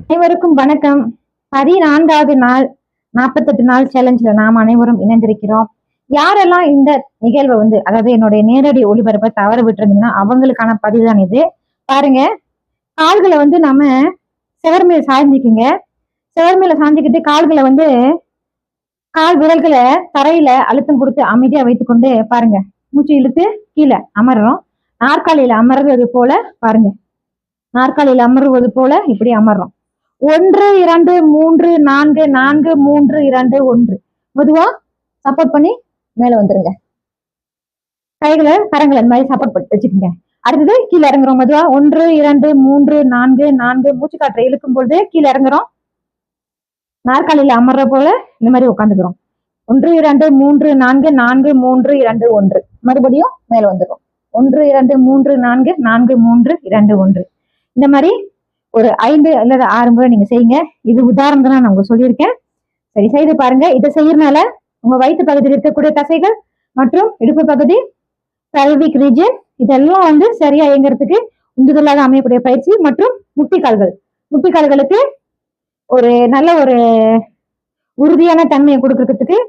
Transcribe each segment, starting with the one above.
அனைவருக்கும் வணக்கம். 14வது நாள் 48 நாள் சேலஞ்சில் நாம் அனைவரும் இணைந்திருக்கிறோம். யாரெல்லாம் இந்த நிகழ்வை அதாவது என்னுடைய நேரடி ஒளிபரப்பை தவற விட்டுருந்தீங்கன்னா அவங்களுக்கான பதிவு தான் இது. பாருங்க, கால்களை நம்ம செவர் மேல சாய்ந்திக்குங்க. செவர் மேல சாய்ஞ்சிக்கிட்டு கால்களை கால் விரல்களை தரையில அழுத்தம் கொடுத்து அமைதியா வைத்துக்கொண்டு பாருங்க, மூச்சு இழுத்து கீழே அமர்றோம். நாற்காலியில அமர்வது போல பாருங்க, நாற்காலியில அமர்வது போல இப்படி அமர்றோம். 1 2 3 4 4 3 2 1. மெதுவா சப்போர்ட் பண்ணி மேல வந்துருங்க. கைகளை கரங்களை இந்த மாதிரி சப்போர்ட் பண்ணி வச்சுக்கோங்க. அடுத்தது கீழே இறங்குறோம். மெதுவா 1 2 3 4 4 மூச்சு காற்றை இழுக்கும் பொழுது கீழே இறங்குறோம். நாற்காலியில அமர்ற போல இந்த மாதிரி உட்காந்துக்கிறோம். 1 2 3 4 4 3 2 1. மறுபடியும் மேல வந்துடும். 1 2 3 4 4 3 2 1. இந்த மாதிரி ஒரு 5 அல்லது 6 முறை நீங்க செய்யுங்க. இது உதாரணம் தான் நான் உங்களுக்கு சொல்லியிருக்கேன். சரி, செய்து பாருங்க. இதை செய்யறதுனால உங்க வயிற்று பகுதியில் இருக்கக்கூடிய தசைகள் மற்றும் இடுப்பு பகுதி, pelvic region இதெல்லாம் சரியா இயங்குறதுக்கு உந்துதலாக அமையக்கூடிய பயிற்சி. மற்றும் முட்டிக்கால்களுக்கு ஒரு நல்ல ஒரு உறுதியான தன்மையை கொடுக்கறதுக்கு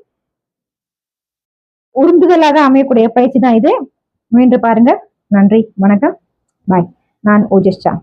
உந்துதலாக அமையக்கூடிய பயிற்சி தான் இது. முயன்று பாருங்க. நன்றி, வணக்கம், பாய். நான் ஓஜஸ்டா.